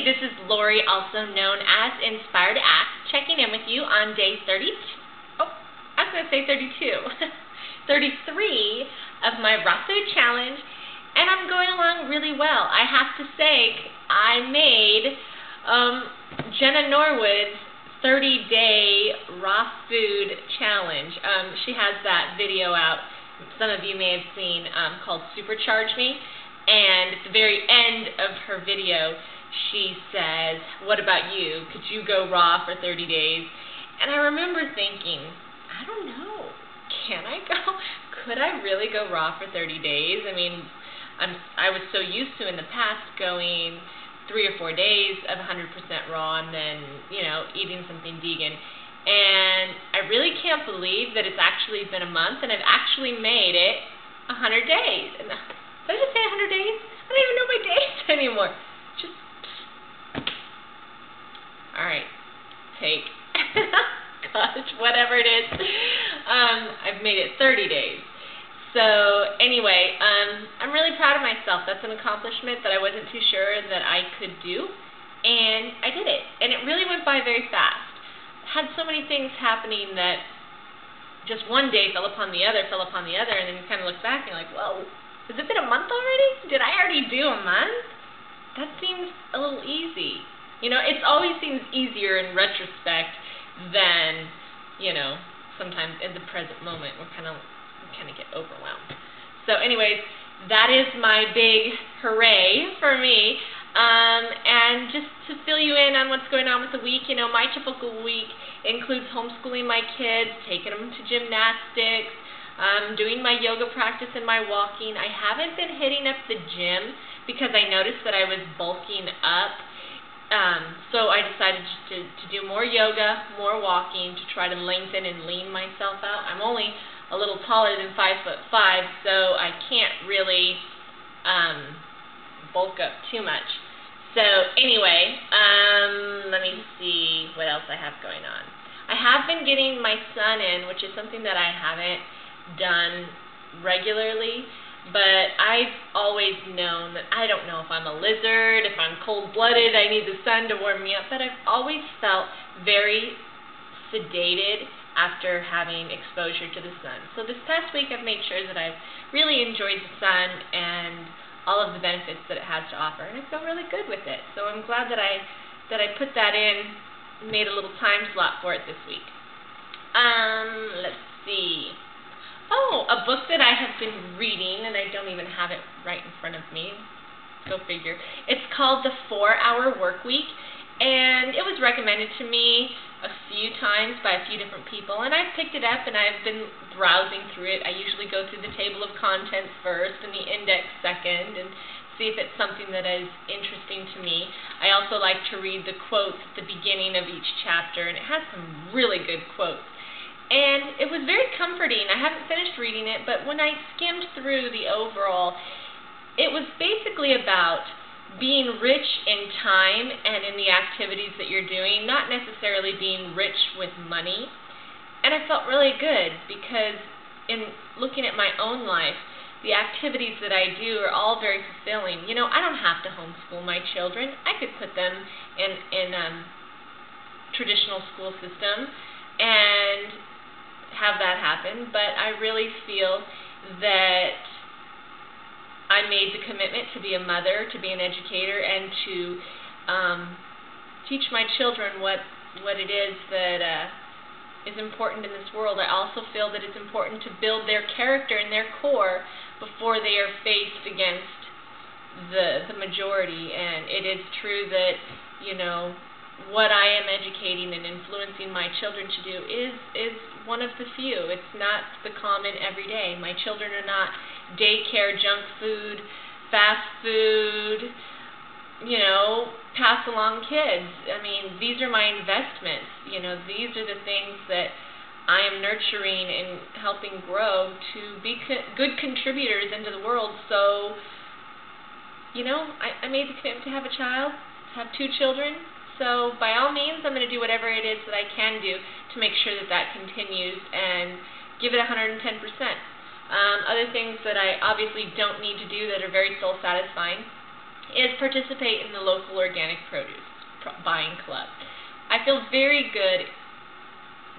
Hey, this is Lori, also known as Inspired Act, checking in with you on day 30. Oh, I was going to say 32. 33 of my raw food challenge, and I'm going along really well. I have to say, I made Jenna Norwood's 30-day raw food challenge. She has that video out, some of you may have seen, called SuperCharge Me, and at the very end of her video, she says, "What about you? Could you go raw for 30 days? And I remember thinking, I don't know. Can I go? Could I really go raw for 30 days? I mean, I was so used to in the past going 3 or 4 days of 100% raw and then, eating something vegan. And I really can't believe that it's actually been a month and I've actually made it 100 days. And did I just say 100 days? I don't even know my days anymore. Alright, take, gosh, whatever it is, I've made it 30 days. So anyway, I'm really proud of myself. That's an accomplishment that I wasn't too sure that I could do, and I did it. And it really went by very fast. Had so many things happening that just one day fell upon the other, and then you kind of look back and you're like, whoa, has it been a month already? Did I already do a month? That seems a little easy. It always seems easier in retrospect than, sometimes in the present moment we kind of get overwhelmed. So anyways, that is my big hooray for me. And just to fill you in on what's going on with the week, my typical week includes homeschooling my kids, taking them to gymnastics, doing my yoga practice and my walking. I haven't been hitting up the gym because I noticed that I was bulking up. So I decided to do more yoga, more walking, to try to lengthen and lean myself out. I'm only a little taller than 5'5", so I can't really bulk up too much. So anyway, let me see what else I have going on. I have been getting my sun in, which is something that I haven't done regularly. But I've always known that I don't know if I'm a lizard, if I'm cold-blooded, I need the sun to warm me up, but I've always felt very sedated after having exposure to the sun. So this past week I've made sure that I've really enjoyed the sun and all of the benefits that it has to offer, and I feel really good with it. So I'm glad that I put that in, made a little time slot for it this week. Let's see. Oh, a book that I have been reading, and I don't even have it right in front of me. Go figure. It's called The 4-Hour Workweek, and it was recommended to me a few times by a few different people, and I've picked it up and I've been browsing through it. I usually go through the table of contents first and the index second and see if it's something that is interesting to me. I also like to read the quotes at the beginning of each chapter, and it has some really good quotes. And it was very comforting. I haven't finished reading it, but when I skimmed through the overall, it was basically about being rich in time and in the activities that you're doing, not necessarily being rich with money. And I felt really good because in looking at my own life, the activities that I do are all very fulfilling. I don't have to homeschool my children. I could put them in traditional school system and have that happen, but I really feel that I made the commitment to be a mother, to be an educator, and to teach my children what it is that is important in this world. I also feel that it's important to build their character and their core before they are faced against the majority. And it is true that, what I am educating and influencing my children to do is one of the few. It's not the common everyday. My children are not daycare, junk food, fast food, pass along kids. I mean, these are my investments. These are the things that I am nurturing and helping grow to be good contributors into the world. So, I made the commitment to have a child, to have 2 children. So by all means, I'm going to do whatever it is that I can do to make sure that continues and give it 110%. Other things that I obviously don't need to do that are very soul-satisfying is participate in the local organic produce buying club. I feel very good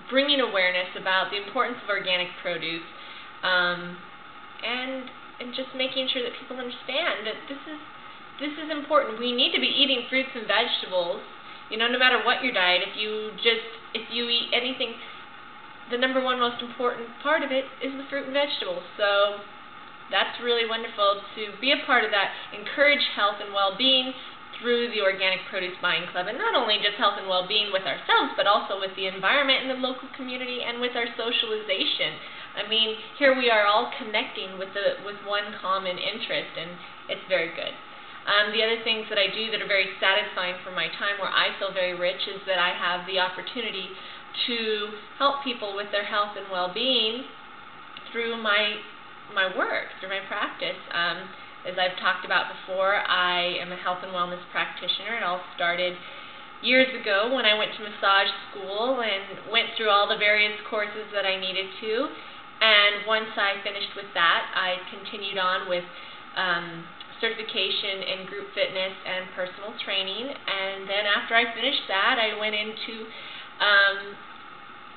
bringing awareness about the importance of organic produce, and just making sure that people understand that this is important. We need to be eating fruits and vegetables, no matter what your diet. If you eat anything, the number one most important part of it is the fruit and vegetables. So that's really wonderful to be a part of that. Encourage health and well-being through the Organic Produce Buying Club, and not only just health and well-being with ourselves, but also with the environment and the local community and with our socialization. I mean, here we are all connecting with one common interest, and it's very good. The other things that I do that are very satisfying for my time, where I feel very rich, is that I have the opportunity to help people with their health and well-being through my work, through my practice. As I've talked about before, I am a health and wellness practitioner. It all started years ago when I went to massage school and went through all the various courses that I needed to. And once I finished with that, I continued on with certification in group fitness and personal training. And then after I finished that, I went into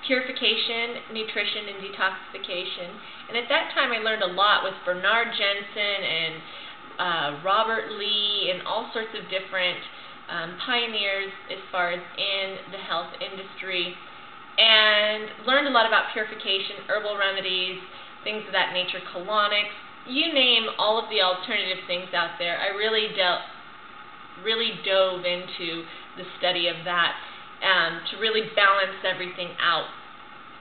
purification, nutrition, and detoxification. And at that time, I learned a lot with Bernard Jensen and Robert Lee and all sorts of different pioneers as far as in the health industry, and learned a lot about purification, herbal remedies, things of that nature, colonics, you name all of the alternative things out there. I really dove into the study of that to really balance everything out.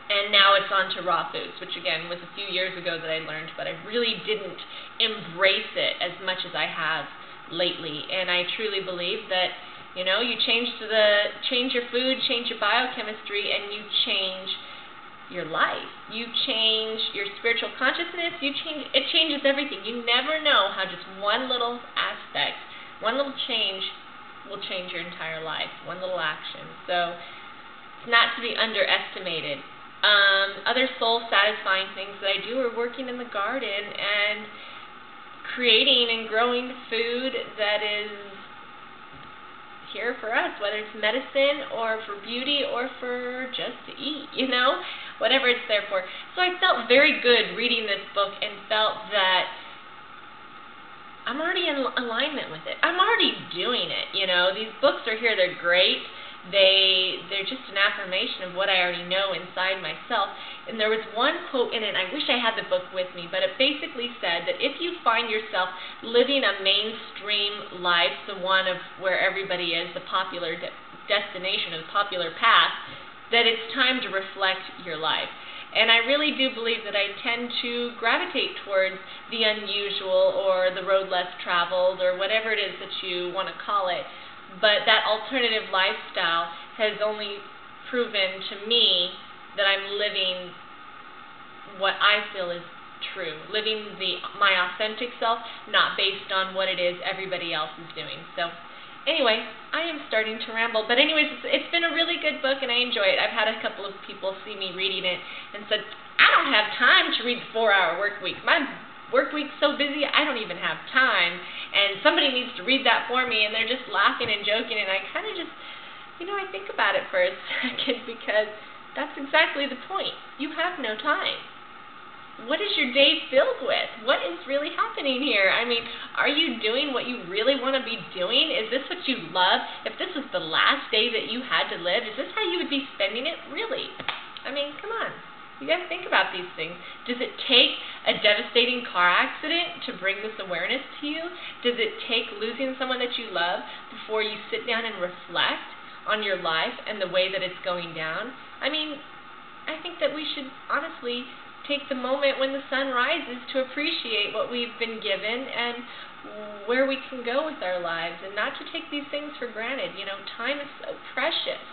And now it's on to raw foods, which again was a few years ago that I learned, but I really didn't embrace it as much as I have lately. And I truly believe that, you change your food, change your biochemistry, and you change your life. You change your spiritual consciousness. It changes everything. You never know how just one little aspect, one little change will change your entire life, one little action. So it's not to be underestimated. Other soul-satisfying things that I do are working in the garden and creating and growing food that is here for us, whether it's medicine or for beauty or for just to eat, whatever it's there for. So I felt very good reading this book and felt that I'm already in alignment with it. I'm already doing it, These books are here, they're great. They're just an affirmation of what I already know inside myself. And there was one quote in it, I wish I had the book with me, but it basically said that if you find yourself living a mainstream life, the one of where everybody is, the popular destination, the popular path, that it's time to reflect your life. And I really do believe that I tend to gravitate towards the unusual or the road less traveled or whatever it is that you want to call it. But that alternative lifestyle has only proven to me that I'm living what I feel is true, living my authentic self, not based on what it is everybody else is doing. So anyway, I am starting to ramble. But anyways, it's been a really good book, and I enjoy it. I've had a couple of people see me reading it and said, I don't have time to read the 4-Hour Workweek. My work week's so busy, I don't even have time, and somebody needs to read that for me, and they're just laughing and joking, and I kind of just, I think about it for a second, because that's exactly the point. You have no time. What is your day filled with? What is really happening here? I mean, are you doing what you really want to be doing? Is this what you love? If this was the last day that you had to live, is this how you would be spending it? Really? I mean, come on. You got to think about these things. Does it take a devastating car accident to bring this awareness to you? Does it take losing someone that you love before you sit down and reflect on your life and the way that it's going down? I mean, I think that we should honestly take the moment when the sun rises to appreciate what we've been given and where we can go with our lives, and not to take these things for granted. Time is so precious.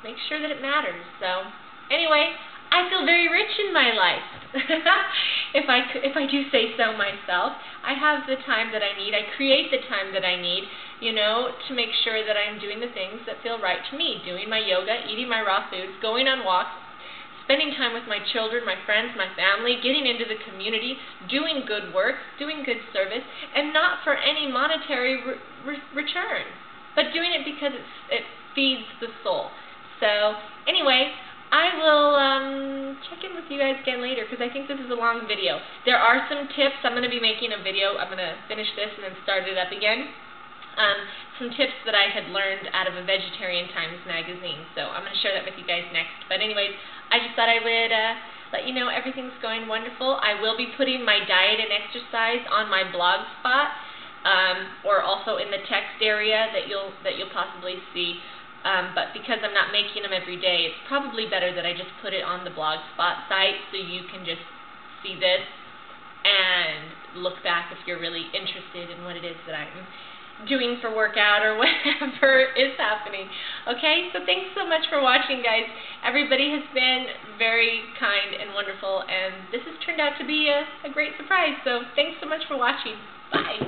Make sure that it matters. So anyway, I feel very rich in my life, if I do say so myself. I have the time that I need. I create the time that I need, to make sure that I'm doing the things that feel right to me. Doing my yoga, eating my raw foods, going on walks, spending time with my children, my friends, my family, getting into the community, doing good work, doing good service, and not for any monetary return, but doing it because it feeds the soul. So anyway, I will check in with you guys again later because I think this is a long video. There are some tips. I'm going to be making a video. I'm going to finish this and then start it up again. Some tips that I had learned out of a Vegetarian Times magazine. So I'm going to share that with you guys next. But anyways, I just thought I would let you know everything's going wonderful. I will be putting my diet and exercise on my blog spot, or also in the text area that you'll possibly see. But because I'm not making them every day, it's probably better that I just put it on the Blogspot site so you can just see this and look back if you're really interested in what it is that I'm doing for workout or whatever is happening. Okay, so thanks so much for watching, guys. Everybody has been very kind and wonderful, and this has turned out to be a great surprise. So thanks so much for watching. Bye.